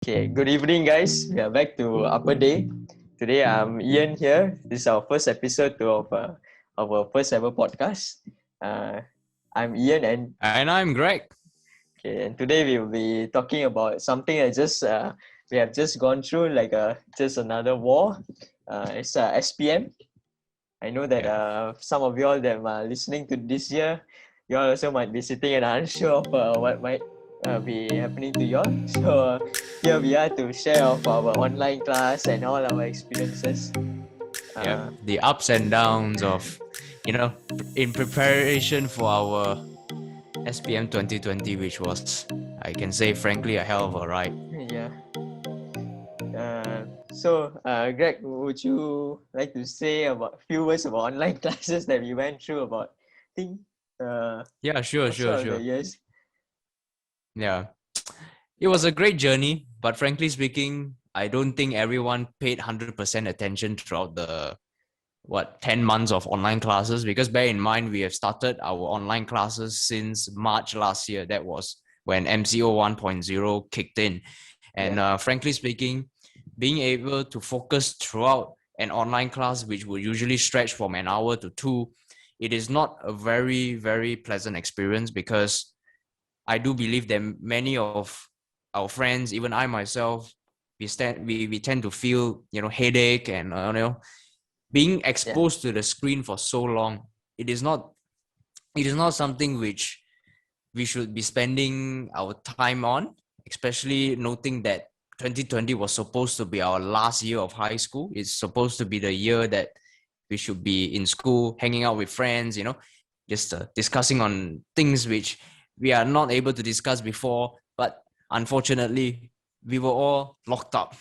Okay, good evening, guys. We are back to Apa Dei. Today, I'm Ian here. This is our first episode of our first ever podcast. Uh, I'm Ian, and And I'm Greg. today we will be talking about something that we have just gone through, like just another war. It's SPM. I know that Yeah. some of you all that are listening to this year, you all also might be sitting and unsure of what might be happening to you all. So here we are to share of our online class and all our experiences. Yep. Uh, The ups and downs of, in preparation for our SPM 2020, which was, I can say, frankly, a hell of a ride. yeah. Greg, would you like to say about a few words about online classes that we went through about, I think, Yeah, sure, most sure, of the sure. years? Yeah. It was a great journey, but frankly speaking, I don't think everyone paid 100% attention throughout the 10 months of online classes, because bear in mind we have started our online classes since March last year. That was when MCO 1.0 kicked in. And Yeah, frankly speaking, being able to focus throughout an online class, which would usually stretch from an hour to two, it is not a very, very pleasant experience, because I do believe that many of our friends, even I myself, we tend to feel, headache and, being yeah, exposed to the screen for so long. It is not it is not something which we should be spending our time on, especially noting that 2020 was supposed to be our last year of high school. It's supposed to be the year that we should be in school, hanging out with friends, just discussing on things which we are not able to discuss before. But unfortunately, we were all locked up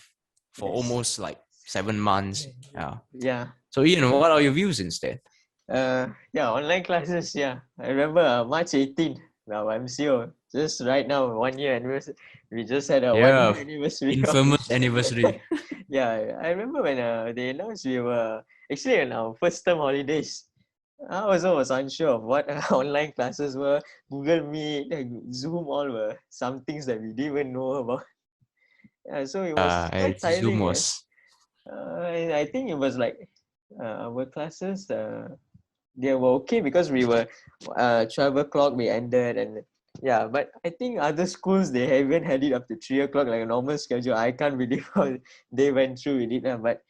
for yes. almost like 7 months. Yeah. Yeah. So, what are your views instead? Yeah, online classes. Yeah, I remember March 18th. Now MCO just right now 1 year anniversary. We just had a 1 year Yeah. anniversary. Infamous anniversary. Yeah, I remember when they announced we were actually on our first term holidays. I also was unsure of what online classes were. Google Meet, Zoom, all were some things that we didn't even know about. Yeah, so it was quite Zoom tiring. was. I think it was like our classes. They were okay because we were 12 o'clock we ended, and yeah, but I think other schools they haven't had it up to 3 o'clock like a normal schedule. I can't believe how they went through with it, but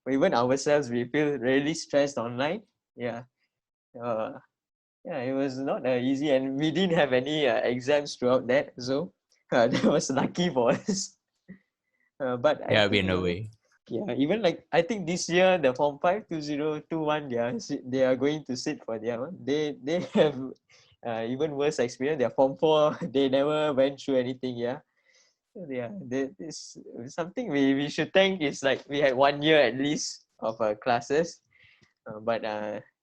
even ourselves we feel really stressed online. Yeah, uh, yeah, it was not easy, and we didn't have any exams throughout that, so that was lucky for us. But I Yeah, think in a way. yeah, even like I think this year the Form 5 2021 they are going to sit for their one. They have even worse experience. Their Form 4 they never went through anything. Yeah, so this something we should thank is like we had 1 year at least of classes. But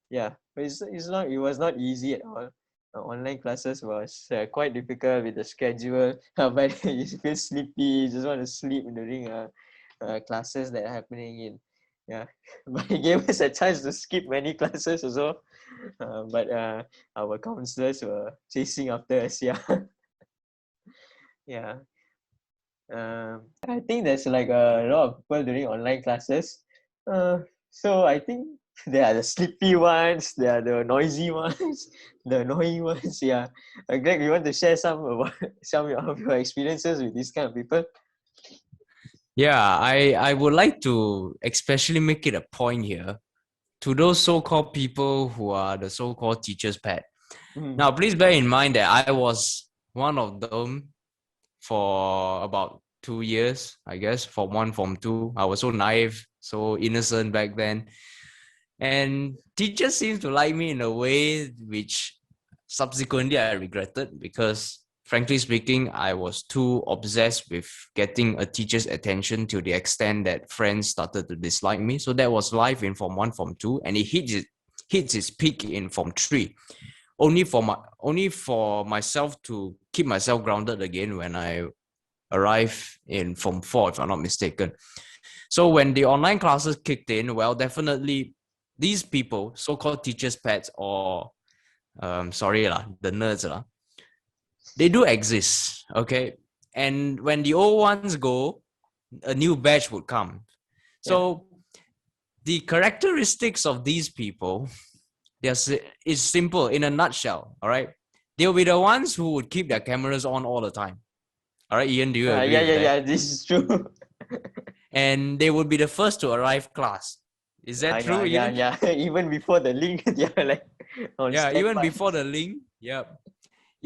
yeah, it's not it was not easy at all. Online classes was quite difficult with the schedule. But you feel sleepy, you just want to sleep during classes that are happening in. Yeah, but it gave us a chance to skip many classes also. But our counselors were chasing after us. Yeah, yeah. I think there's like a lot of people doing online classes. So I think there are the sleepy ones, there are the noisy ones, the annoying ones. Yeah. Greg, you want to share some about some of your experiences with these kind of people? Yeah, I would like to especially make it a point here to those so-called people who are the so-called teacher's pet. Mm. Now, please bear in mind that I was one of them for about 2 years, I guess, Form 1, Form 2. I was so naive, so innocent back then. And teachers seem to like me in a way which subsequently I regretted, because frankly speaking, I was too obsessed with getting a teacher's attention to the extent that friends started to dislike me. So that was life in Form 1, Form 2, and it hits its peak in Form 3. Only for myself to keep myself grounded again when I arrived in Form 4, if I'm not mistaken. So when the online classes kicked in, well, definitely these people, so-called teachers' pets, or sorry lah, the nerds lah, they do exist, okay? And when the old ones go, a new batch would come. So the characteristics of these people, is simple in a nutshell. All right, they'll be the ones who would keep their cameras on all the time. All right, Ian, do you agree Yeah, with yeah, that? yeah. This is true. And they would be the first to arrive class. Is that true, Yeah, Ian? yeah. Even before the link, they are like on Yeah, even standby. before the link. Yep.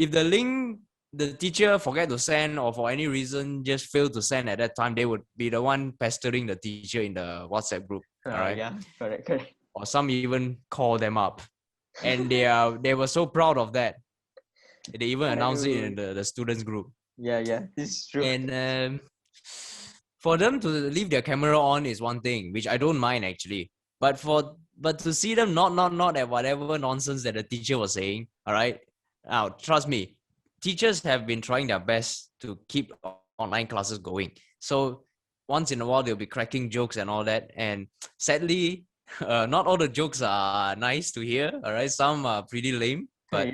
If the link the teacher forget to send or for any reason just failed to send at that time, they would be the one pestering the teacher in the WhatsApp group. All right. Yeah, correct, correct. Or some even call them up. And they were so proud of that. They even announced it in Aduh. the students group. Yeah. This is true. And for them to leave their camera on is one thing, which I don't mind actually. But to see them not at whatever nonsense that the teacher was saying, all right. Now trust me, teachers have been trying their best to keep online classes going. So once in a while they'll be cracking jokes and all that. And sadly, not all the jokes are nice to hear. All right, some are pretty lame. But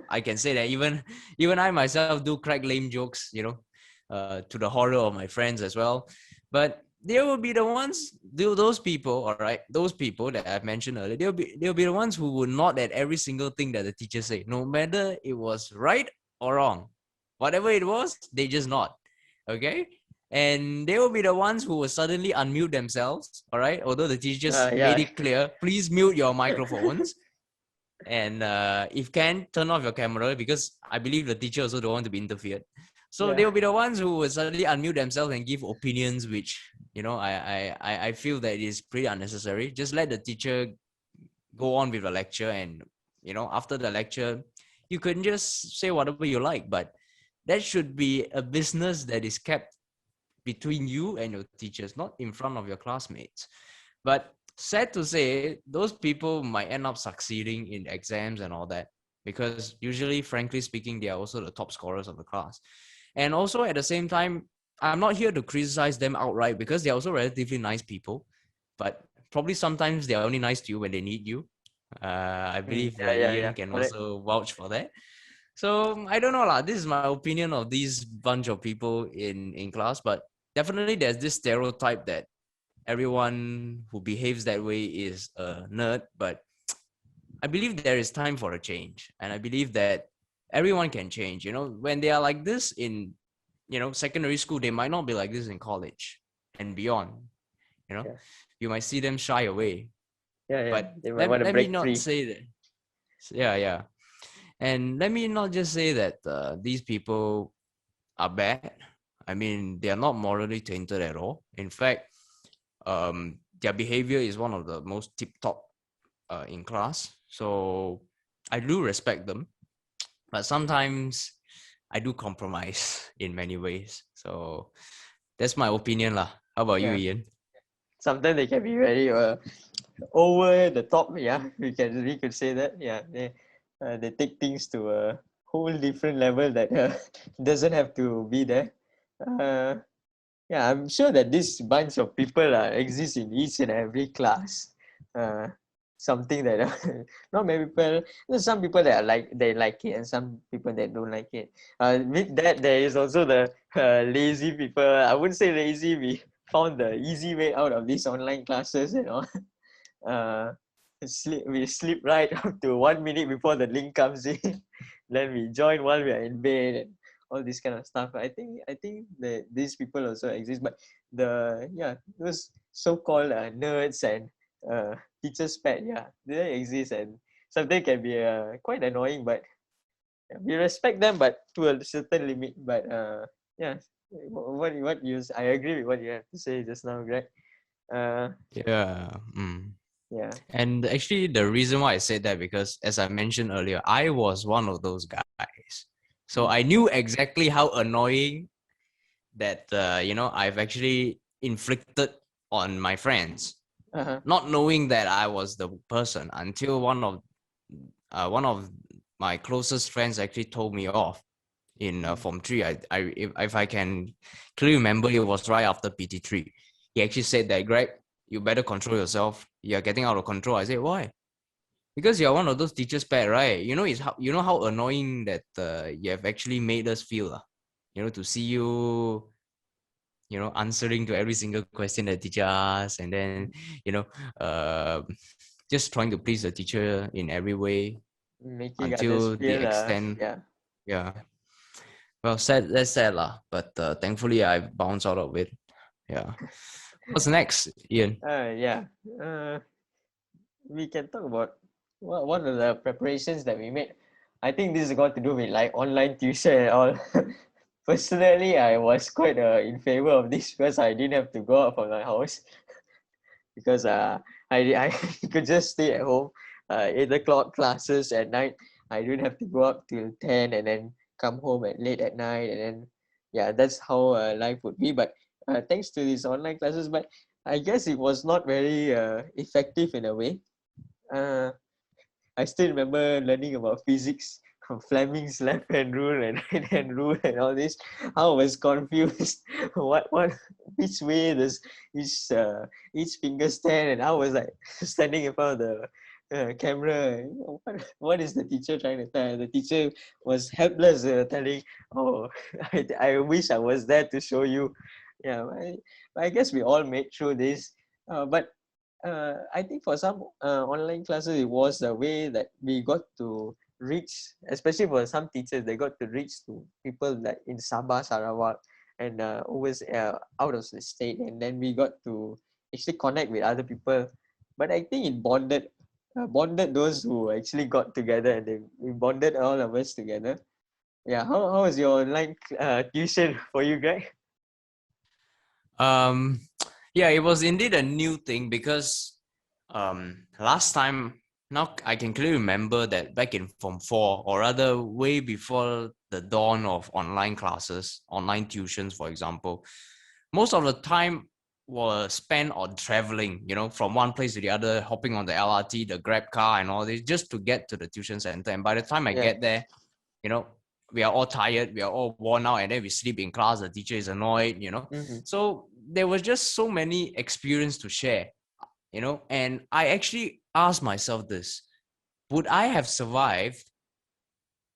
I can say that even I myself do crack lame jokes, to the horror of my friends as well. But they will be the ones, those people, all right, those people that I've mentioned earlier, they'll be the ones who will nod at every single thing that the teacher say, no matter it was right or wrong. Whatever it was, they just nod. Okay? And they will be the ones who will suddenly unmute themselves, all right? Although the teachers made it clear, please mute your microphones. And if can, turn off your camera, because I believe the teacher also don't want to be interfered. So they'll be the ones who will suddenly unmute themselves and give opinions, which I feel that is pretty unnecessary. Just let the teacher go on with the lecture, and after the lecture, you can just say whatever you like. But that should be a business that is kept between you and your teachers, not in front of your classmates. But sad to say, those people might end up succeeding in exams and all that, because usually, frankly speaking, they are also the top scorers of the class. And also at the same time, I'm not here to criticize them outright, because they're also relatively nice people. But probably sometimes they're only nice to you when they need you. I believe Ian can also vouch for that. So I don't know lah. This is my opinion of these bunch of people in class. But definitely there's this stereotype that everyone who behaves that way is a nerd. But I believe there is time for a change. And I believe that everyone can change. When they are like this in, secondary school, they might not be like this in college and beyond. You might see them shy away. But let me not say that. Yeah. And let me not just say that these people are bad. I mean, they are not morally tainted at all. In fact, their behavior is one of the most tip-top in class. So I do respect them. But sometimes I do compromise in many ways. So that's my opinion lah. How about you, Ian? Sometimes they can be very over the top. Yeah, we could say that. Yeah, they take things to a whole different level that doesn't have to be there. Yeah, I'm sure that this bunch of people exist in each and every class. Something that not many people. There's some people that they like it, and some people that don't like it. With that, there is also the lazy people. I wouldn't say lazy. We found the easy way out of these online classes. We sleep right up to 1 minute before the link comes in. Then we join while we are in bed and all this kind of stuff. I think that these people also exist, but those so-called nerds and teachers pet, they exist, and sometimes can be quite annoying, but we respect them, but to a certain limit. But what you I agree with what you have to say just now, Greg. Yeah. Yeah. And actually, the reason why I said that, because as I mentioned earlier, I was one of those guys. So I knew exactly how annoying that I've actually inflicted on my friends, not knowing that I was the person, until one of my closest friends actually told me off in Form 3. If I can clearly remember, it was right after PT3. He actually said that, Greg, you better control yourself. You're getting out of control. I said, why? Because you're one of those teachers pet, right? You know how annoying that you have actually made us feel. to see you, answering to every single question the teacher asks, and then, uh, just trying to please the teacher in every way Making others until the feel extent, yeah. yeah. Well, that's sad lah. But thankfully, I bounced out of it. Yeah. What's next, Ian? Yeah. We can talk about what are the preparations that we made. I think this is got to do with like online tuition and all. Personally, I was quite in favor of this because I didn't have to go out from my house because I could just stay at home. 8 o'clock classes at night. I didn't have to go up till 10 and then come home at late at night, and then yeah, that's how life would be. But thanks to these online classes, but I guess it was not very effective in a way. Uh, I still remember learning about physics from Fleming's left hand rule and right hand rule and all this. I was confused. What which way does each finger stand? And I was like standing in front of the camera. What is the teacher trying to tell? The teacher was helpless, telling, "Oh, I wish I was there to show you." Yeah, I guess we all made through this. But I think for some online classes, it was a way that we got to reach, especially for some teachers, they got to reach to people like in Sabah, Sarawak, and always out of the state, and then we got to actually connect with other people. But I think it bonded those who actually got together, and we bonded all of us together. Yeah, how was your online tuition for you, Greg? Um, yeah, it was indeed a new thing because last time, now I can clearly remember that back in Form 4, or rather way before the dawn of online classes, online tuitions, for example, most of the time was spent on traveling, from one place to the other, hopping on the LRT, the Grab car, and all this, just to get to the tuition center. And by the time I Yeah. get there, you know, we are all tired, we are all worn out, and then we sleep in class. The teacher is annoyed. Mm-hmm. So there was just so many experience to share, and I actually asked myself this: would I have survived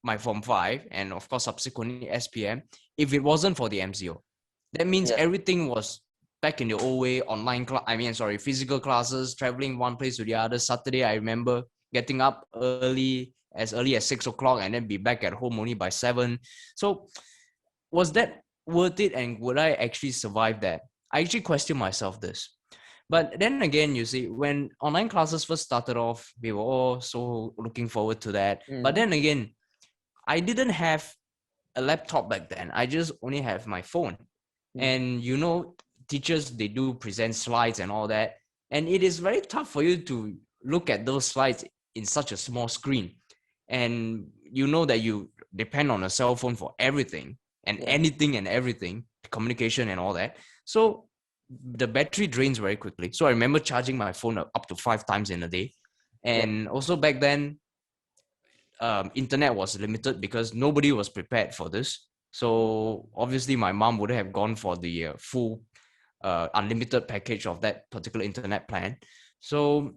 my Form 5 and of course subsequently SPM if it wasn't for the MCO? That means Yeah. everything was back in the old way, physical classes, traveling one place to the other. Saturday, I remember getting up early as 6 o'clock, and then be back at home only by 7. So was that worth it, and would I actually survive that? I actually question myself this. But then again, you see, when online classes first started off, we were all so looking forward to that. But Mm-hmm. then again, I didn't have a laptop back then. I just only have my phone. And teachers, they do present slides and all that. And it is very tough for you to look at those slides in such a small screen. And you know that you depend on a cell phone for everything and Yeah. anything and everything, communication and all that. So the battery drains very quickly. So I remember charging my phone up to 5 times in a day. Yeah. And also back then, internet was limited because nobody was prepared for this. So obviously, my mom would have gone for the full unlimited package of that particular internet plan. So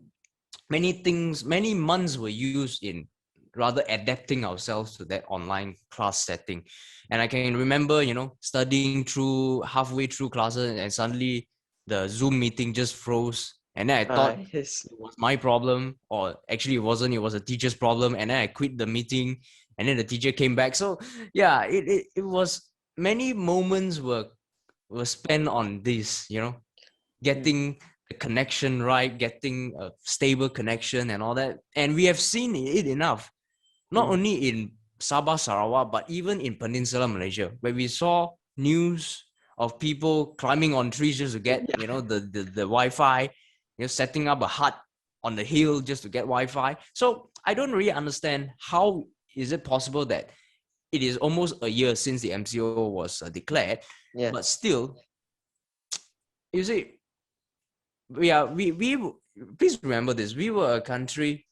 many months were used in rather adapting ourselves to that online class setting. And I can remember, studying through halfway through classes, and suddenly the Zoom meeting just froze. And then I thought Yes. it was my problem, or actually it wasn't, it was a teacher's problem. And then I quit the meeting, and then the teacher came back. So yeah, it was, many moments were spent on this, Mm. getting the connection right, getting a stable connection and all that. And we have seen it enough, not Mm. only in Sabah, Sarawak, but even in Peninsular Malaysia, where we saw news of people climbing on trees just to get, Yeah. the Wi-Fi, setting up a hut on the hill just to get Wi-Fi. So I don't really understand how is it possible that it is almost a year since the MCO was declared, Yeah. but still, you see, we please remember this: we are a country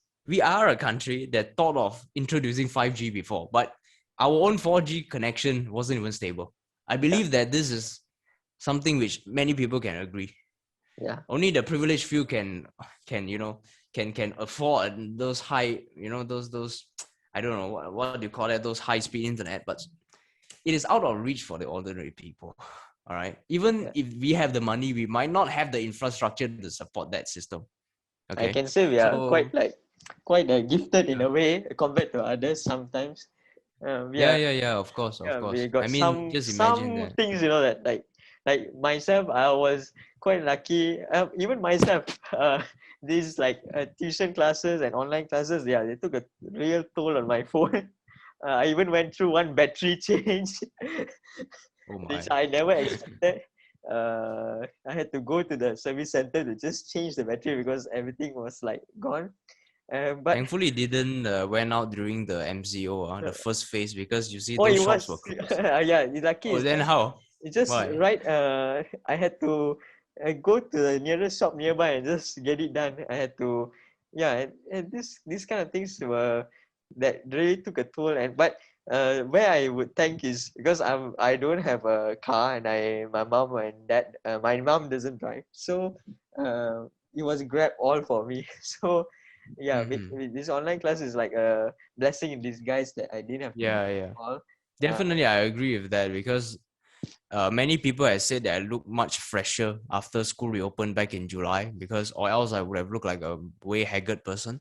that thought of introducing 5G before, but our own 4G connection wasn't even stable. I Yeah. believe that this is something which many people can agree. Yeah. Only the privileged few can can afford those high, those I don't know what do you call it, those high speed internet. But it is out of reach for the ordinary people. All right. Even Yeah. if we have the money, we might not have the infrastructure to support that system. I Okay. can say we are So quite gifted in yeah, a way compared to others sometimes. yeah, Yeah, yeah, yeah. Of course, of yeah, we course. got I mean, just imagine some that. things, that like myself, I was quite lucky. Even myself, these tuition classes and online classes, yeah, they took a real toll on my phone. I even went through one battery change, Oh which my. I never expected. I had to go to the service center to just change the battery because everything was like gone. But Thankfully, it didn't went out during the MCO, uh, the first phase, because you see oh, those it shops were was closed. yeah. Lucky Oh, is then that how? it's just Why? right. I had to go to the nearest shop nearby and just get it done. I had to, yeah. And these kind of things were that really took a toll. And but where I would thank is because I don't have a car, and my mom and dad, my mom doesn't drive, so it was Grab all for me. So yeah, Mm-hmm. with this online class is like a blessing in disguise that I didn't have to Yeah, yeah. all. Definitely, I agree with that because many people have said that I look much fresher after school reopened back in July, because or else I would have looked like a way haggard person.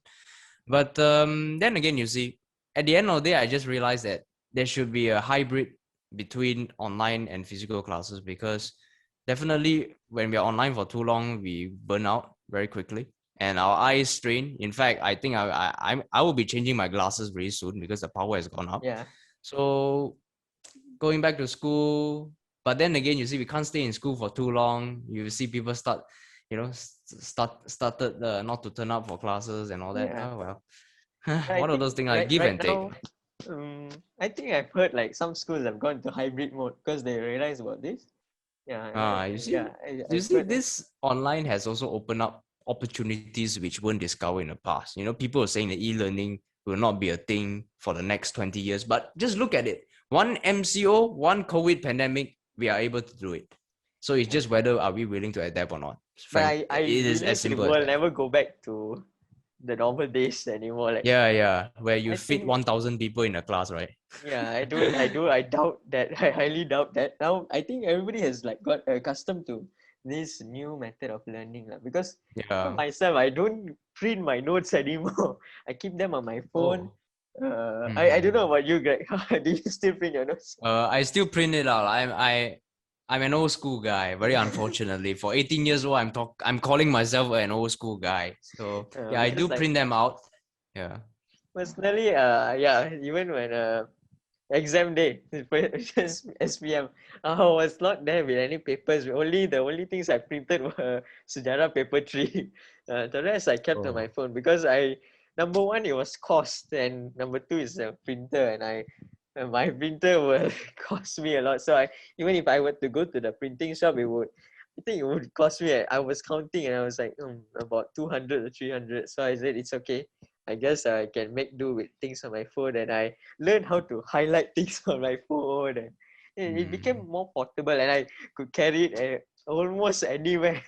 But then again, you see, at the end of the day, I just realized that there should be a hybrid between online and physical classes, because definitely when we are online for too long, we burn out very quickly and our eyes strain. In fact, I think I will be changing my glasses very soon because the power has gone up. Yeah, So going back to school, but then again, you see, we can't stay in school for too long. You see people start, started not to turn up for classes and all that. yeah. Oh well. I One of think those things like give right and take. now, I think I've heard like some schools have gone to hybrid mode because they realize about this. Yeah, You see, yeah, you I've see, heard. this online has also opened up opportunities which weren't discovered in the past. People are saying that e-learning will not be a thing for the next 20 years, but just look at it. One MCO, one COVID pandemic, we are able to do it. So it's Yeah. just whether are we willing to adapt or not. But Frank, I it is as believe it simple as will that. never go back to the normal days anymore. Like Yeah, yeah. Where you I fit think 1,000 people in a class, right? yeah, I doubt that. I highly doubt that. Now I think everybody has like got accustomed to this new method of learning lah. Because even Yeah. myself, I don't print my notes anymore. I keep them on my phone. Oh. I don't know Mhm. about you, Greg. Do you still print your notes? I still print it out. I'm an old school guy. Very unfortunately, for 18 years old, I'm calling myself an old school guy. So yeah, I Because do like print them out. Yeah. personally, yeah, even when exam day, just SPM, I was not there with any papers. The only things I printed were sejarah paper 3. The rest I kept on my Oh. phone because number one, it was cost, and number two is a printer, and my printer will cost me a lot. So even if I were to go to the printing shop, I think it would cost me. I was counting and I was like, about 200 or 300. So I said, it's okay. I guess I can make do with things on my phone, and I learned how to highlight things on my phone, and it became Mm. more portable, and I could carry it almost anywhere.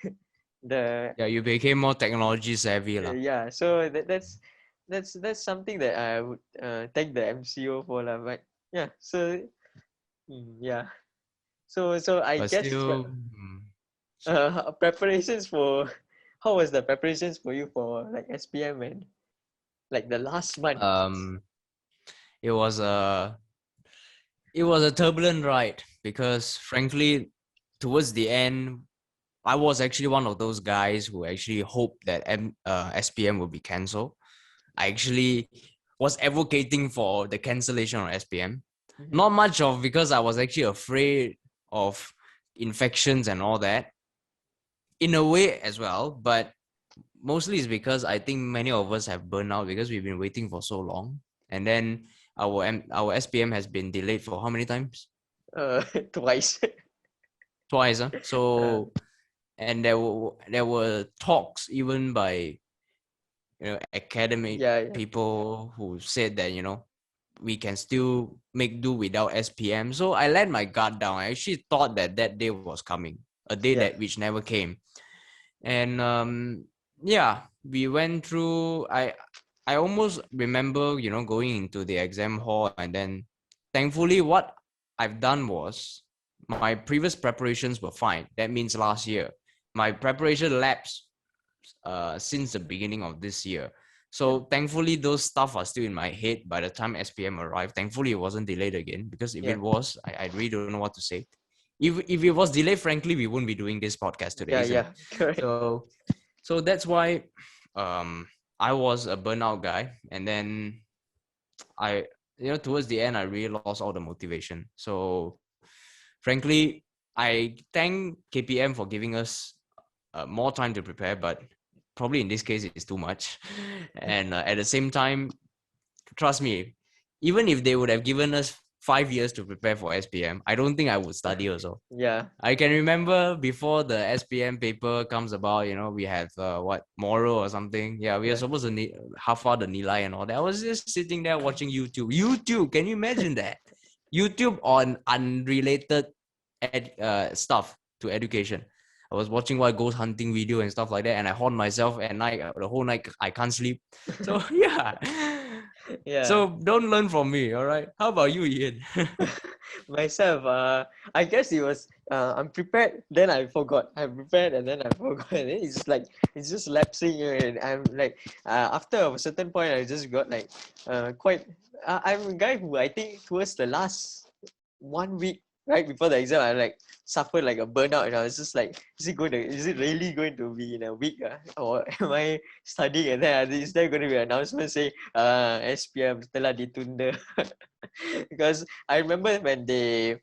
the Yeah, you became more technology savvy lah. yeah, so that's something that I would thank the MCO for lah. But yeah, so yeah, so I But guess still, preparations for how was the preparations for you for like SPM and like the last month? um, it was a it was a turbulent ride because frankly, towards the end, I was actually one of those guys who actually hoped that SPM would be cancelled. I actually was advocating for the cancellation of SPM. Mhm. Not much of because I was actually afraid of infections and all that, in a way as well, but mostly it's because I think many of us have burned out because we've been waiting for so long. And then our SPM has been delayed for how many times? Twice. Twice. uh, So and there were talks even by academic yeah, yeah, people who said that we can still make do without SPM. So I let my guard down. I actually thought that that day was coming, a day yeah, that which never came. And yeah, we went through. I almost remember going into the exam hall, and then thankfully what I've done was my previous preparations were fine. That means last year. My preparation lapsed since the beginning of this year. Yeah. So thankfully, those stuff are still in my head by the time SPM arrived. Thankfully, it wasn't delayed again, because if Yeah. it was, I really don't know what to say. If it was delayed, frankly, we wouldn't be doing this podcast today, Yeah. isn't it? Yeah. Correct. So that's why um I was a burnout guy, and then I towards the end I really lost all the motivation. So frankly, I thank KPM for giving us more time to prepare, but probably in this case it's too much. And at the same time, trust me, even if they would have given us 5 years to prepare for SPM, I don't think I would study also. Yeah. I can remember before the SPM paper comes about, we have moral or something. Yeah, we are Yeah. supposed to half out the nilai and all that. I was just sitting there watching YouTube. YouTube, can you imagine that? YouTube on unrelated stuff to education. I was watching what ghost hunting video and stuff like that, and I haunt myself at night. The whole night I can't sleep. So yeah. Yeah. So don't learn from me, all right? How about you, Ian? Myself, I guess it was I'm prepared, then I forgot. I'm prepared and then I forgot. And then it's just lapsing, and I'm like after a certain point I just got like quite I'm a guy who I think towards the last 1 week right before the exam I like suffered like a burnout, and I was just like, is it really going to be in a week, or am I studying, and then is there going to be an announcement saying SPM telah ditunda? Because I remember when the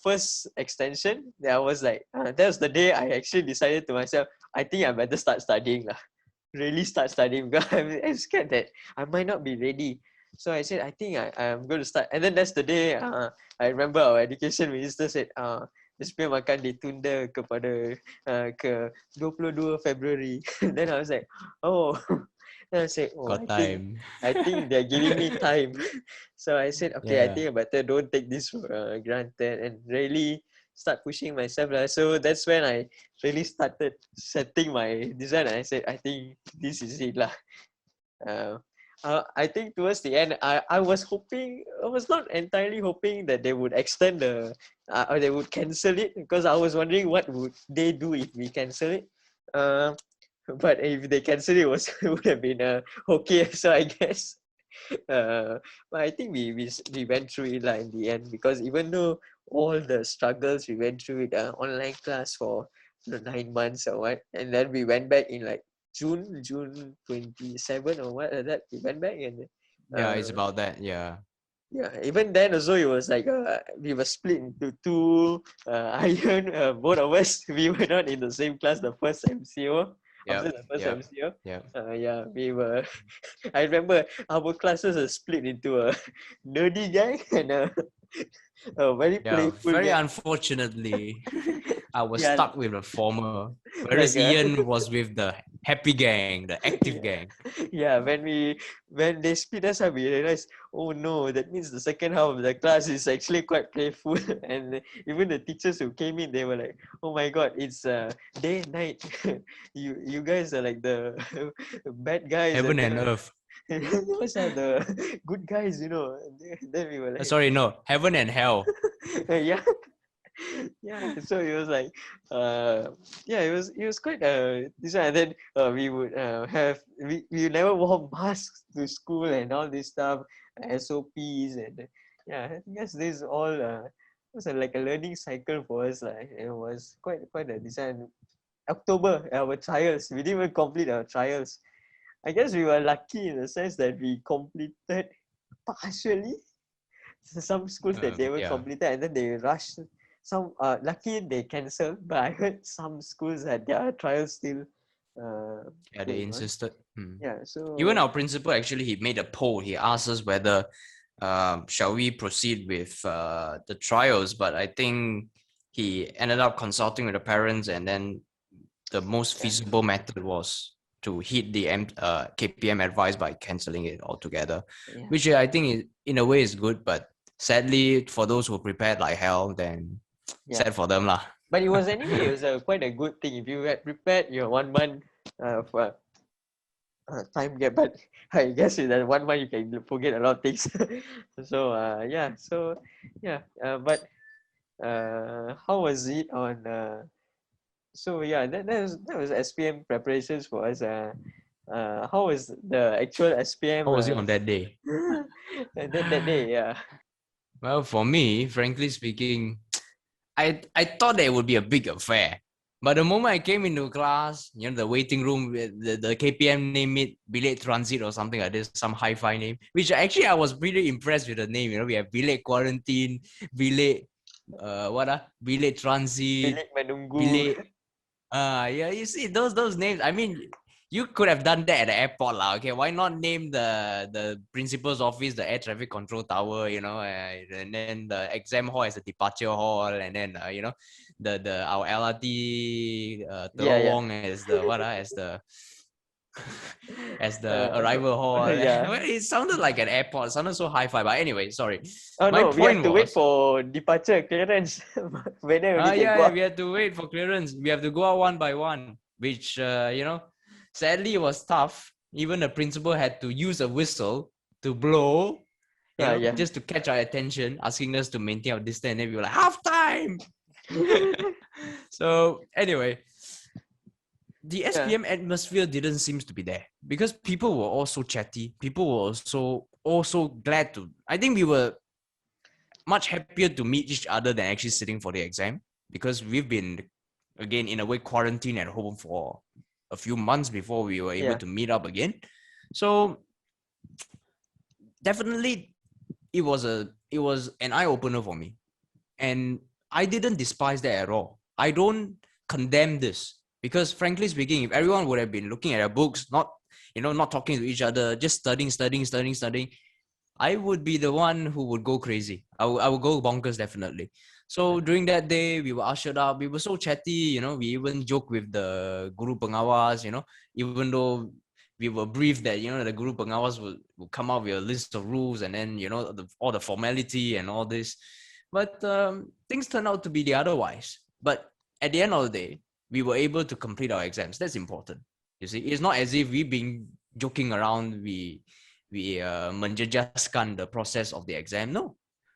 first extension, I was like, that was the day I actually decided to myself, I think I better start studying lah. Really start studying, because I'm scared that I might not be ready. So I said, I think I'm going to start. And then that's the day I remember our education minister said, SPM akan ditunda kepada ke 22 Februari. Then I was like, oh. Then I said, oh, Got time. I think they're giving me time. So I said, okay, I Yeah. think I better don't take this for granted and really start pushing myself. So that's when I really started setting my design. I said, I think this is it lah. I think towards the end, I was hoping, I was not entirely hoping that they would extend or they would cancel it, because I was wondering what would they do if we cancel it. But if they cancel it, it would have been okay. So I guess but I think we went through it like in the end, because even though all the struggles we went through it, online class for 9 months or what, and then we went back in like June 27 or what like that, we went back, and Yeah, it's uh, about that. Yeah. yeah, even then also it was like we were split into two iron, both of us we were not in the same class the first MCO. After Yep. the first Yep. MCO, Yep. yeah, we were I remember our classes are split into a nerdy guy and a very Yeah. playful Very guy. unfortunately, I was Yeah, stuck with the former, like whereas Ian was with the happy gang, the active yeah, gang. yeah. When they split us up, we realized, oh no, that means the second half of the class is actually quite playful. And even the teachers who came in, they were like, oh my god, it's day and night. You guys are like the bad guys, and Heaven and earth. you guys are the good guys, you know. And then we were like, Sorry, no, heaven and hell. yeah. Yeah, so it was like yeah, it was quite this one. And then we would have we never wore masks to school and all this stuff, SOPs, and yeah, I guess this all was like a learning cycle for us. Like it was quite a design. October, our trials, we didn't even complete our trials. I guess we were lucky in the sense that we completed partially. Some schools that they were Yeah. completed and then they rushed. Some lucky they cancelled, but I heard some schools had their trials still Yeah, they going on. insisted. Yeah, Even so our principal, actually, he made a poll. He asked us whether shall we proceed with the trials, but I think he ended up consulting with the parents, and then the most yeah, feasible method was to hit the KPM advice by cancelling it altogether, yeah, which I think in a way is good, but sadly for those who prepared like hell, then yeah. sad for them lah. But it was anyway, it was quite a good thing. If you had prepared your 1 month for time gap, but I guess in that 1 month you can forget a lot of things. So but how was it on so yeah, that was SPM preparations for us. How was the actual SPM How was it on that day? that day? Yeah. Well, for me, frankly speaking, I thought that it would be a big affair. But the moment I came into class, the waiting room, the KPM name it Bilet Transit or something like this, some hi-fi name, which actually I was pretty impressed with the name. We have Bilet Quarantine, Bilet, Bilet Transit, Bilik menunggu. Bilet. Yeah, you see those names. I mean, you could have done that at the airport, lah. Okay, why not name the principal's office, the air traffic control tower, and then the exam hall as a departure hall, and then the our LRT Yeah, yeah. terowong as the as the as the Uh, arrival hall. yeah. Well, it sounded like an airport. It sounded so high-fi. But anyway, sorry. Oh My no, we have point to wait was, for departure clearance. Whether only can go yeah, out. we had to wait for clearance. We have to go out one by one, which sadly it was tough. Even the principal had to use a whistle to blow, Yeah. just to catch our attention, asking us to maintain our distance. And then we were like, half time. So anyway, the Yeah. SPM atmosphere didn't seem to be there because people were all so chatty. People were also glad to. I think we were much happier to meet each other than actually sitting for the exam, because we've been, again, in a way, quarantined at home for a few months before we were able Yeah. to meet up again. So definitely it was an eye-opener for me, and I didn't despise that at all. I don't condemn this, because frankly speaking, if everyone would have been looking at their books, not talking to each other, just studying, I would be the one who would go crazy. I would go bonkers, definitely. So during that day, we were ushered up. We were so chatty, We even joked with the guru pengawas, even though we were briefed that the guru pengawas will come out with a list of rules, and then all the formality and all this. But things turned out to be the otherwise. But at the end of the day, we were able to complete our exams. That's important. You see, it's not as if we've been joking around. We menjejaskan the process of the exam. No,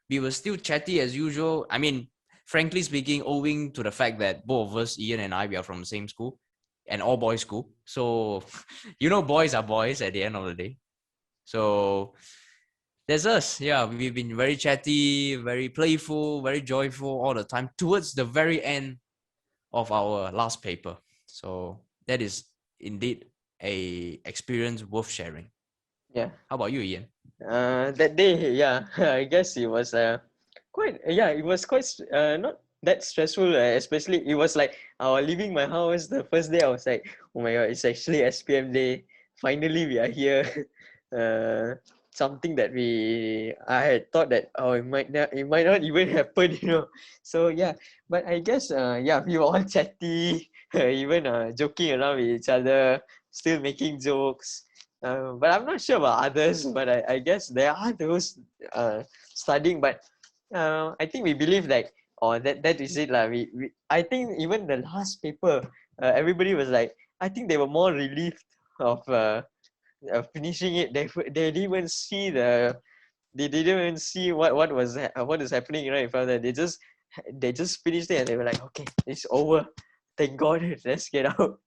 we were still chatty as usual. I mean, frankly speaking, owing to the fact that both of us, Ian and I, we are from the same school, an all boys school. So, boys are boys at the end of the day. So there's us. Yeah, we've been very chatty, very playful, very joyful all the time towards the very end of our last paper. So that is indeed a experience worth sharing. Yeah. How about you, Ian? That day, yeah, I guess it was it was quite not that stressful. Especially it was like leaving my house the first day. I was like, oh my god, it's actually SPM day. Finally, we are here. uh, Something that I had thought that it might not even happen. So yeah, but I guess we were all chatty, even joking around with each other, still making jokes. But I'm not sure about others, but I guess there are those studying, but I think we believe like, oh, that is it lah. I think even the last paper, everybody was like, I think they were more relieved of finishing it. They didn't even see what is happening right in front of them. They just finished it and they were like, okay, it's over. Thank God, let's get out.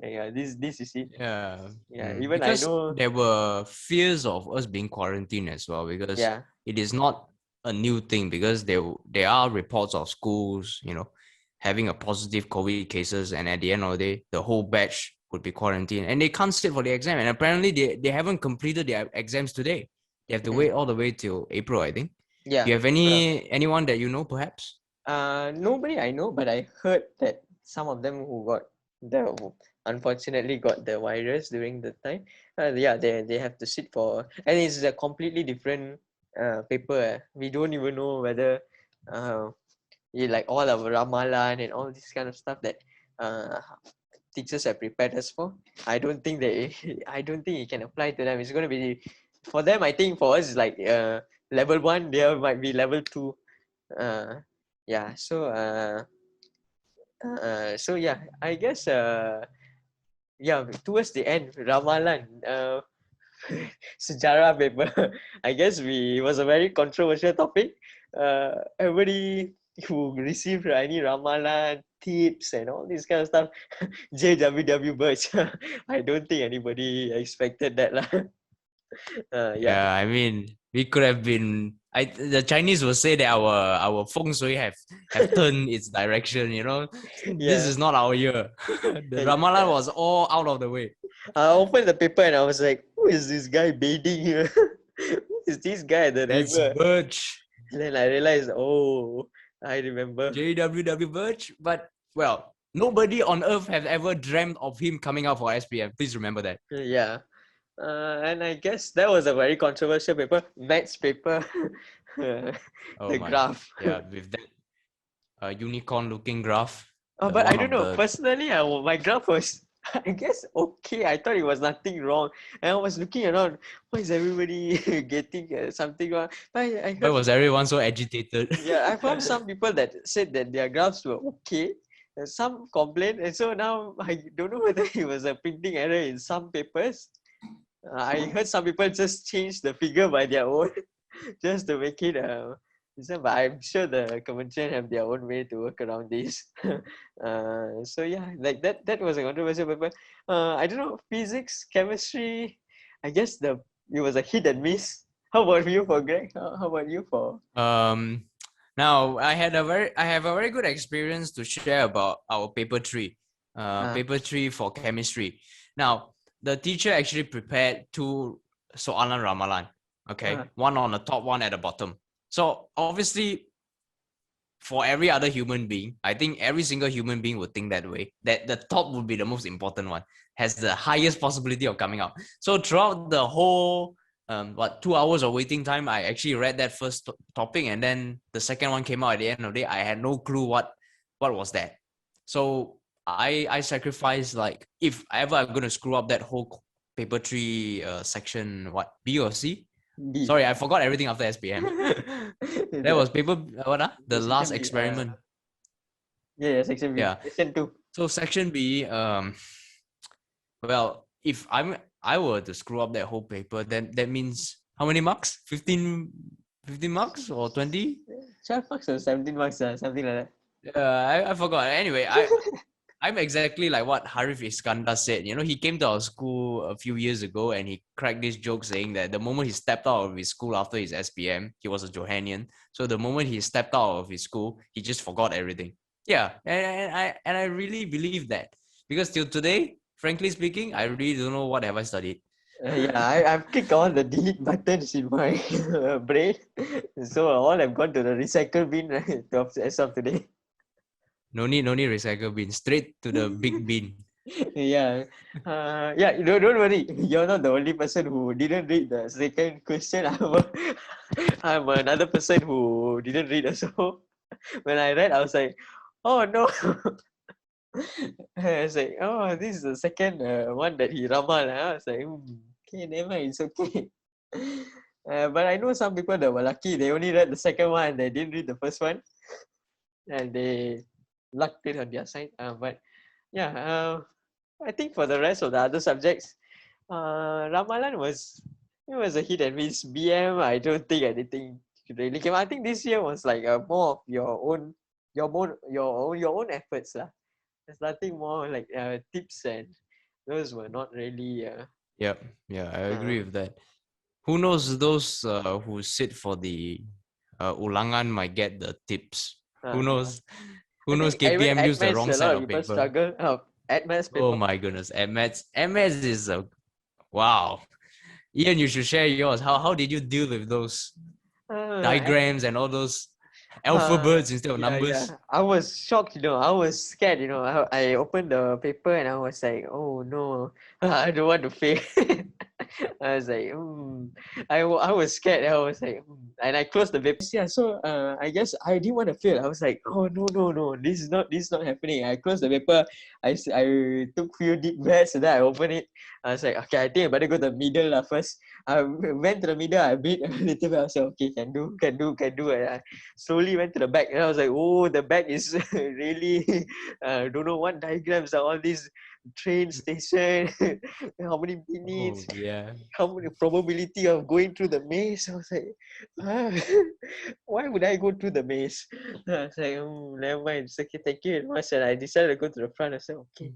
Yeah, this is it. Yeah, Yeah, even I because know. there were fears of us being quarantined as well, because Yeah. it is not a new thing, because there are reports of schools, having a positive COVID cases, and at the end of the day, the whole batch would be quarantined and they can't sit for the exam. And apparently they haven't completed their exams today. They have to wait all the way till April, I think. Do Yeah. you have anyone that you know, perhaps? Nobody I know, but I heard that some of them unfortunately got the virus during the time. Yeah, they have to sit for, and it's a completely different paper. We don't even know whether like all of Ramalan and all this kind of stuff that uh teachers have prepared us for. I don't think I don't think it can apply to them. It's gonna be for them. I think for us it's like level 1. There might be level 2. uh yeah so yeah, I guess towards the end, Ramalan, sejarah paper. I guess it was a very controversial topic. Everybody who received any Ramalan tips and all this kind of stuff, JWW Birch. I don't think anybody expected that lah. Yeah. Yeah, I mean, we could have been. The Chinese will say that our feng shui have turned its direction. This Yeah. is not our year. The Ramalan was all out of the way. I opened the paper and I was like, who is this guy bathing here? Who is this guy at the It's river? Birch, And then I realized, oh, I remember. JWW Birch. But well, nobody on earth has ever dreamt of him coming out for SPM. Please remember that. Yeah. And I guess that was a very controversial paper. Maths paper. Oh The my. graph. Yeah, with that unicorn-looking graph. But I one don't of know. the- Personally, my graph was, I guess, okay. I thought it was nothing wrong. And I was looking around, why is everybody getting something wrong? But I Why heard, was everyone so agitated? yeah, I found some people that said that their graphs were okay. Some complained. And so now I don't know whether it was a printing error in some papers. I heard some people just change the figure by their own just to make it but I'm sure the convention have their own way to work around this. So yeah, like that was a controversial paper. I don't know, physics, chemistry. I guess it was a hit and miss. How about you for Greg? How about you for? Now I have a very good experience to share about our paper 3. Paper 3 for chemistry. Now the teacher actually prepared 2 soalan ramalan. Okay, one on the top, one at the bottom. So obviously, for every other human being, I think every single human being would think that way, that the top would be the most important one, has the highest possibility of coming out. So throughout the whole 2 hours of waiting time, I actually read that first topic, and then the second one came out at the end of the day. I had no clue what was that. So I sacrificed, like, if ever I'm going to screw up that whole paper 3 section, what, B or C? B. Sorry, I forgot everything after SPM. That was paper, the last B, experiment. Yeah, section B. Yeah. Section 2. So section B, well, if I were to screw up that whole paper, then that means how many marks? 15 marks or 20? 12 marks or 17 marks, something like that. I forgot. Anyway, I'm exactly like what Harif Iskandar said. He came to our school a few years ago and he cracked this joke saying that the moment he stepped out of his school after his SPM, he was a Johannian. So the moment he stepped out of his school, he just forgot everything. Yeah, and I really believe that, because till today, frankly speaking, I really don't know what have I studied. I've clicked all the delete buttons in my brain, so all have gone to the recycle bin right, as of today. No need recycle bin. Straight to the big bin. Yeah. Don't worry. You're not the only person who didn't read the second question. I'm another person who didn't read also. When I read, I was like, oh no. I was like, oh, this is the second one that he ramal. I was like, okay, never mind, it's okay. But I know some people that were lucky. They only read the second one and they didn't read the first one. And they lucked it on their side. But yeah, I think for the rest of the other subjects, Ramalan was a hit and miss. BM, I don't think anything really came. I think this year was like more of your own efforts lah. There's nothing more like tips, and those were not really. Yeah, I agree with that. Who knows, those who sit for the ulangan might get the tips. Who knows? Who knows? KPM used the wrong side of paper. Struggle. At maths paper. Oh my goodness, at maths is a wow. Ian, you should share yours. How did you deal with those diagrams and all those alphabets instead of numbers? Yeah. I was shocked, I was scared, I opened the paper and I was like, oh no, I don't want to fail. I was like, I was scared. I was like, and I closed the paper. Yeah, so I guess I didn't want to fail. I was like, oh no, this is not happening. I closed the paper. I took few deep breaths, and then I opened it. I was like, okay, I think I better go to the middle first. I went to the middle. I breathed a little bit. I was like, okay, can do. And I slowly went to the back, and I was like, oh, the back is really don't know what diagrams are all these. train station, how many Oh minutes, yeah. how many probability of going through the maze. I was like, ah, why would I go through the maze? I was like, never mind. It's okay, thank you very much. And I decided to go to the front. I said, okay,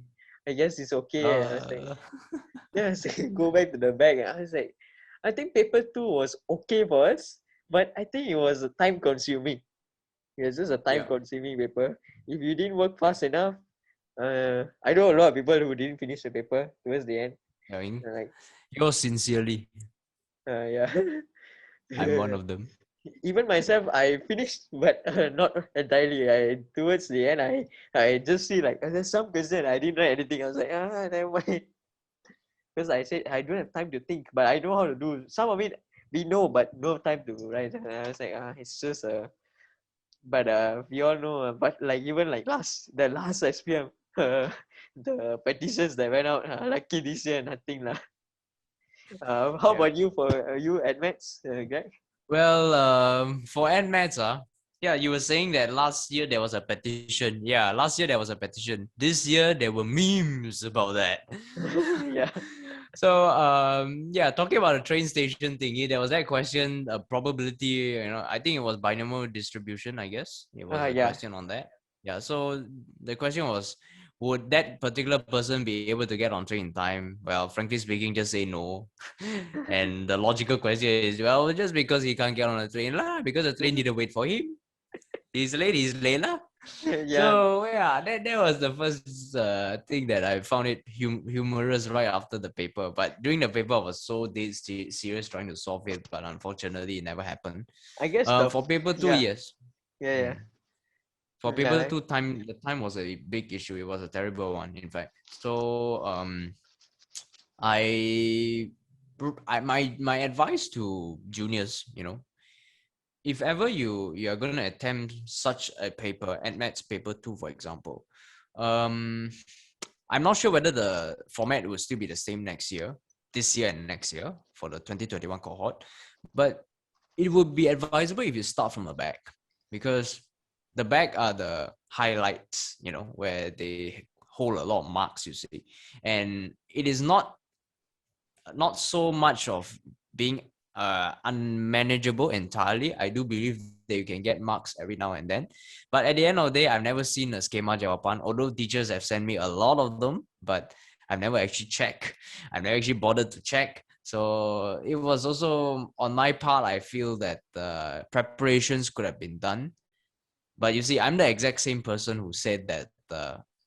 I guess it's okay. And I was like, Uh, yeah, I said, go back to the back. And I was like, I think paper two was okay for us, but I think it was time consuming. It was just a time yeah. consuming paper. If you didn't work fast enough, I know a lot of people who didn't finish the paper towards the end. I mean, Like, yours sincerely. yeah. I'm one of them. Even myself, I finished, but not entirely. Towards the end, I just see like there's some question I didn't write anything. I was like, never mind, because I said I don't have time to think, but I know how to do some of it. We know, but no time to write. And I was like, it's just but we all know. But like even like the last SPM, the petitions that went out. Lucky this year, nothing lah. How Yeah. about you for you at Maths, Greg? Well, for NMATs, yeah, you were saying that last year there was a petition. Yeah, last year there was a petition. This year there were memes about that. Yeah. So, yeah, talking about the train station thingy, there was that question, probability. I think it was binomial distribution. I guess it was a Yeah. question on that. Yeah. So the question was, would that particular person be able to get on train in time? Well, frankly speaking, just say no. And the logical question is, well, just because he can't get on a train lah, because the train didn't wait for him. He's late lah. Yeah. So yeah, that was the first thing that I found it humorous right after the paper. But during the paper, I was so dead serious trying to solve it, but unfortunately, it never happened. I guess For paper two, yeah, yes. yeah, Mm. For paper yeah. two, the time was a big issue. It was a terrible one, in fact. So I, my advice to juniors, if ever you are going to attempt such a paper, AdMaths paper 2, for example, um I'm not sure whether the format will still be the same next year, this year and next year for the 2021 cohort, but it would be advisable if you start from the back, because the back are the highlights, where they hold a lot of marks, you see. And it is not so much of being unmanageable entirely. I do believe that you can get marks every now and then. But at the end of the day, I've never seen a schema jawapan, although teachers have sent me a lot of them, but I've never actually checked. I've never actually bothered to check. So it was also on my part, I feel that preparations could have been done. But you see, I'm the exact same person who said that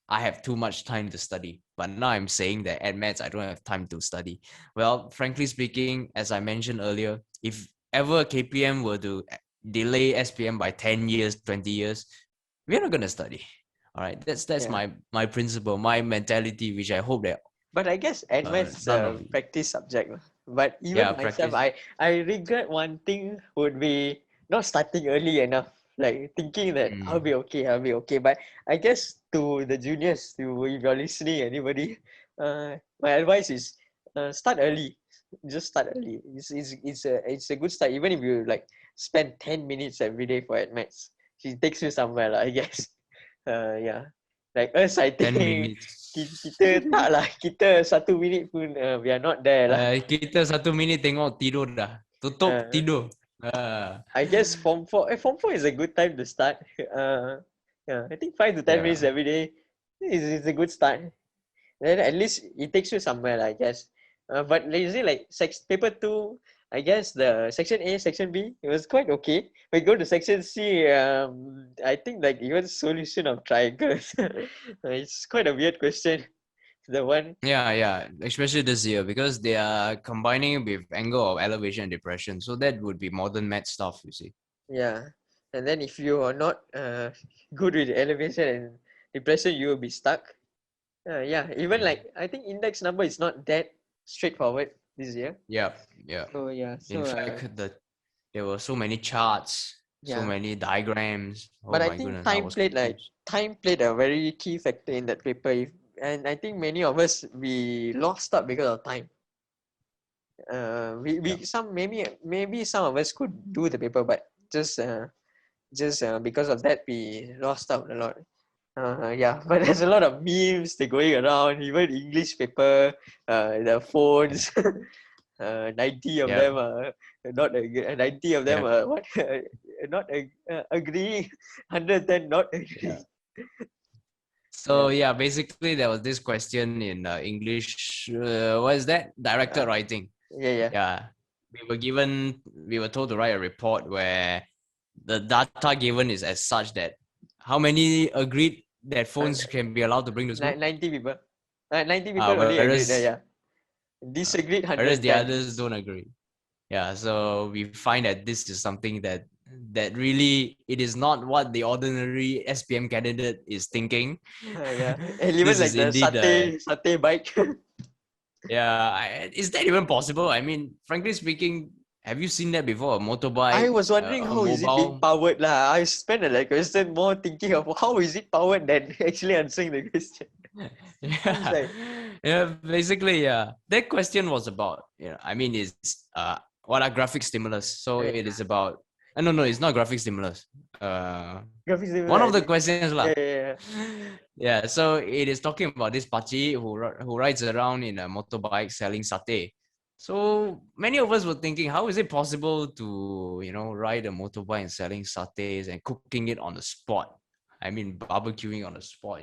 I have too much time to study. But now I'm saying that at maths, I don't have time to study. Well, frankly speaking, as I mentioned earlier, if ever KPM were to delay SPM by 10 years, 20 years, we're not going to study. All right. That's Yeah. my principle, my mentality, which I hope that But I guess advanced is none a of you. practice subject lah. But Yeah, even myself, practice. I regret one thing would be not starting early enough. Like thinking that I'll Mm. be okay, I'll be okay. But I guess to the juniors, if you're listening, anybody, my advice is start early. Just start early. It's a good start. Even if you like spend 10 minutes every day for admits, it takes you somewhere lah, I guess. Yeah. Like us, I 10 think minutes. kita tak lah. Kita 1 minit pun we are not there lah. Kita 1 minit tengok tidur dah. Tutup Uh, tidur. Ah, I guess form 4 is a good time to start. Uh, yeah, I think 5 to 10 minutes yeah. every day is a good start. Then at least it takes you somewhere lah, I guess. But usually like paper 2, I guess the section A, section B, it was quite okay. We go to section C, I think like even solution of triangles. It's quite a weird question. The one, Yeah. Especially this year because they are combining it with angle of elevation and depression. So that would be modern math stuff, you see. yeah. And then if you are not good with elevation and depression, you will be stuck. Yeah, even Mm. like I think index number is not that straightforward this year. Yeah, yeah. So yeah, In so fact, there were so many charts, so yeah. many diagrams. Oh But I my think goodness, I was confused. time played a very key factor in that paper. And I think many of us we lost out because of time. We Yeah. some maybe some of us could do the paper, but just because of that we lost out a lot. Yeah, but there's a lot of memes they going around, even English paper, the phones. 90 of Yeah, them are not 90 of them yeah, are what not agree, 110 not agree. yeah. So Yeah, yeah, basically there was this question in English. What is that? Directed uh, writing. yeah, Yeah, we were told to write a report where the data given is as such that how many agreed that yeah. phones can be allowed to bring to school, 90 people. 90 people only agreed. whereas Yeah. Disagreed whereas the 110. others don't agree. Yeah, so we find that this is something that really it is not what the ordinary SPM candidate is thinking. Yeah. And even This like is the indeed satay bike. yeah. Is that even possible? I mean, frankly speaking, have you seen that before? A I motorbike, was wondering a how is it being mobile. powered lah. I spent a like question more thinking of how is it powered than actually answering the question. I was Yeah, like, yeah. Basically, yeah. That question was about, I mean, it's what are graphic stimulus? So yeah, it is about. No, no, it's not graphic stimulus. Uh, graphics one designer, I of the think. questions lah. Yeah. Yeah, so it is talking about this pachi who rides around in a motorbike selling satay. So many of us were thinking, how is it possible to ride a motorbike and selling satays and cooking it on the spot? I mean, barbecuing on the spot.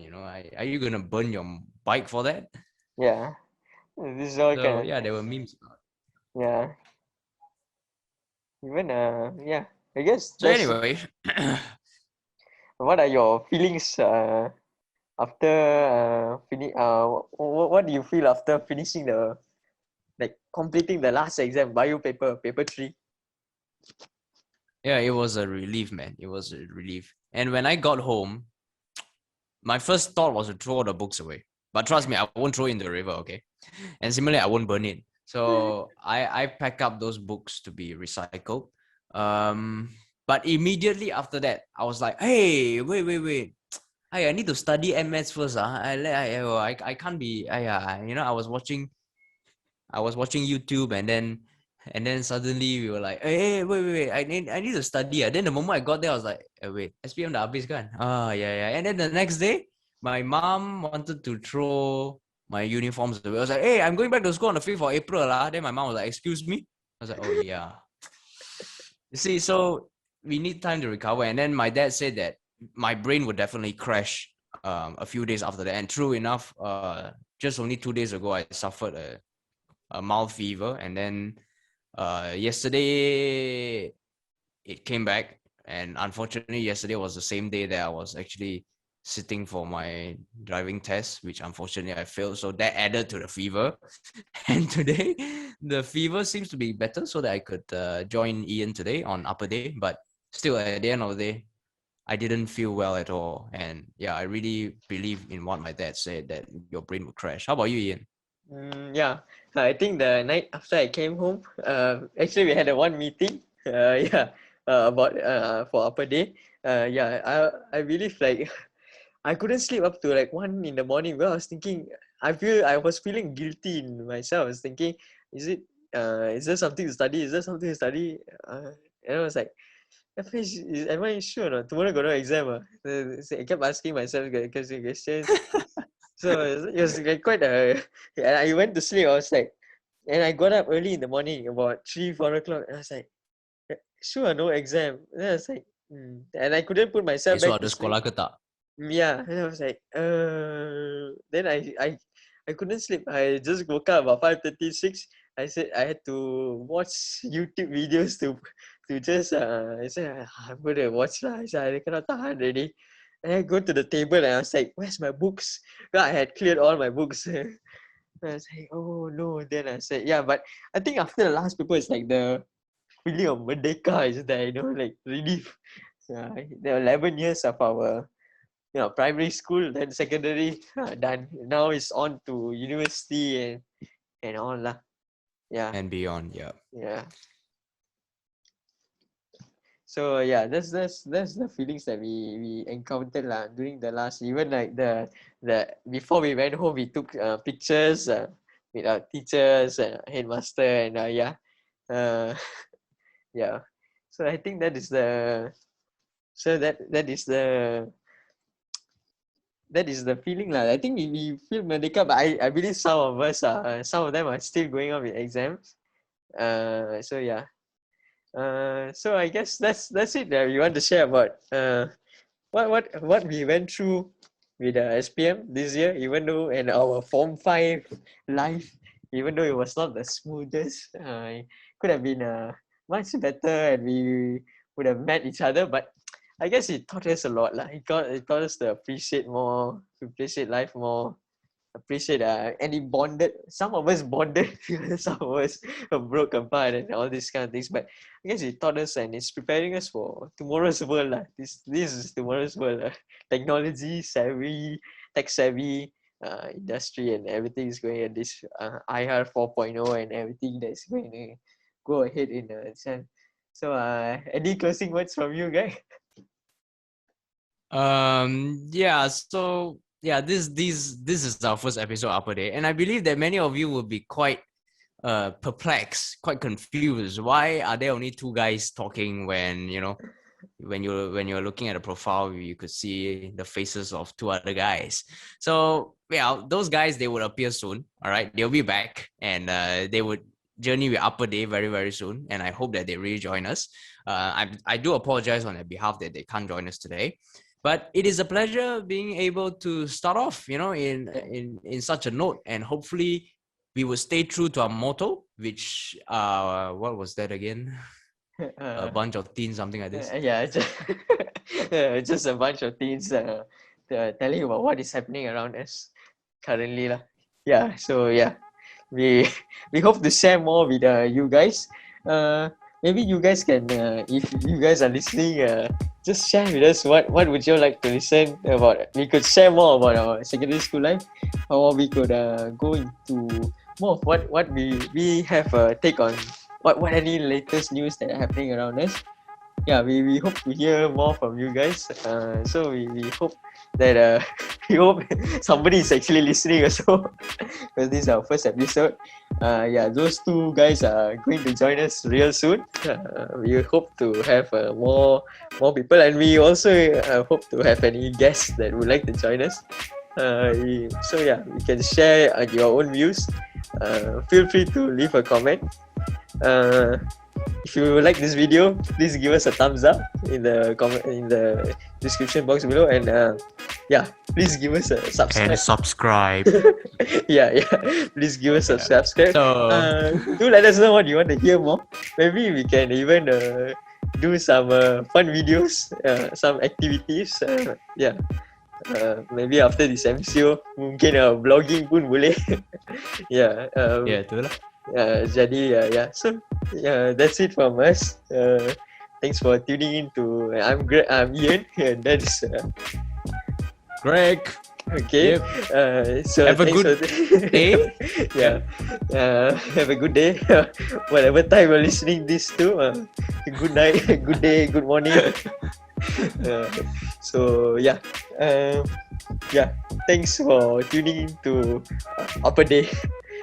Are you gonna burn your bike for that? Yeah. This is all So kind of, yeah, there were memes. yeah. Even yeah. I guess So that's anyway, what are your feelings after what do you feel after finishing the like completing the last exam, bio paper 3? yeah, it was a relief, man. It was a relief. And when I got home, my first thought was to throw the books away. But trust me, I won't throw it in the river, okay? And similarly, I won't burn it. So I pack up those books to be recycled. Um, but immediately after that, I was like, hey, wait. Hey, I need to study MS first. I can't be. I was watching YouTube, and then suddenly we were like, hey, wait. I need to study. Then the moment I got there, I was like, wait, SPM dah habis kan? Yeah. And then the next day, my mom wanted to throw my uniforms away. I was like, hey, I'm going back to school on the 5th of April. Then my mom was like, excuse me? I was like, oh yeah. You see, so we need time to recover. And then my dad said that my brain would definitely crash a few days after that. And true enough, just only 2 days ago, I suffered a mild fever. And then yesterday, it came back. And unfortunately, yesterday was the same day that I was actually sitting for my driving test, which unfortunately I failed. So that added to the fever. And today, the fever seems to be better so that I could join Ian today on Apa Dei. But still, at the end of the day, I didn't feel well at all. And yeah, I really believe in what my dad said that your brain would crash. How about you, Ian? Yeah, I think the night after I came home, actually we had a one meeting. Yeah, about for Upper Day. Yeah, I believe like I couldn't sleep up to like 1 in the morning. Well, I was thinking, I was feeling guilty in myself. I was thinking, is it is there something to study? Is there something to study? And I was like, am I sure or not? Tomorrow got no exam. So I kept asking myself questions. So it was like quite a. And I went to sleep. I was like, and I got up early in the morning, about 3, 4 o'clock. And I was like, sure, no exam. Then I was like, and I couldn't put myself Esok back to ada sleep. sekolah ke tak? Yeah, and I was like, then I couldn't sleep. I just woke up about 5:36. I said I had to watch YouTube videos to just I said I'm gonna watch lah. I said I cannot tahan already. And I go to the table and I was like, where's my books? Well, I had cleared all my books. And I was like, oh no. Then I said, yeah, but I think after the last paper, it's like the feeling of Merdeka is there, like relief. Yeah, the 11 years of our primary school, then secondary, done. Now it's on to university and all lah. Yeah, And beyond, yeah. yeah. So yeah, that's the feelings that we encountered lah during the last, even like the before we went home, we took pictures with our teachers and headmaster, and uh, yeah. So I think that is the that is the feeling lah. I think we feel Merdeka, but I believe some of them are still going on with exams. So yeah. So I guess that's it that we want to share about what we went through with SPM this year, even though and our Form 5 life, even though it was not the smoothest, it could have been much better and we would have met each other. But I guess it taught us a lot. It taught us to appreciate more, to appreciate life more, appreciate and it bonded. Some of us bonded, some of us broke apart and all these kind of things. But I guess it taught us and it's preparing us for tomorrow's world. This is tomorrow's world. Technology savvy, tech savvy industry and everything is going at this IR 4.0 and everything that's going to go ahead in sense. So any closing words from you guys? Yeah, so yeah, this is our first episode Apa Dei, and I believe that many of you will be quite perplexed, quite confused. Why are there only two guys talking when when you're looking at a profile, you could see the faces of two other guys? So yeah, those guys, they would appear soon. All right, they'll be back, and they would journey with Apa Dei very, very soon, and I hope that they really join us. I do apologize on their behalf that they can't join us today, but it is a pleasure being able to start off, in such a note, and hopefully we will stay true to our motto, which what was that again? A bunch of teens, something like this. Yeah, just a bunch of teens telling about what is happening around us currently lah. Yeah, so yeah, we we hope to share more with you guys. Maybe you guys can, if you guys are listening, just share with us what would you like to listen about. We could share more about our secondary school life, or we could go into more of what we have a take on what any latest news that are happening around us. Yeah, we hope to hear more from you guys. So we hope that we hope somebody is actually listening also, because this is our first episode. Yeah, those two guys are going to join us real soon. We hope to have more people, and we also hope to have any guests that would like to join us. So yeah, you can share your own views. Feel free to leave a comment. If you like this video, please give us a thumbs up in the description box below, and yeah, please give us a subscribe. And subscribe. yeah, please give us a subscribe. So Do let us know what you want to hear more. Maybe we can even do some fun videos, some activities. Yeah. Maybe after this MCO, mungkin vlogging pun boleh. Yeah. yeah, itulah. Jadi so that's it from us. Thanks for tuning in to I'm Ian, and that's Greg. okay. Yep. So Have a good day. Yeah. Have a good day. Whatever time you're listening this to. Good night, good day, good morning. So yeah. Yeah. Thanks for tuning in to Apa Dei.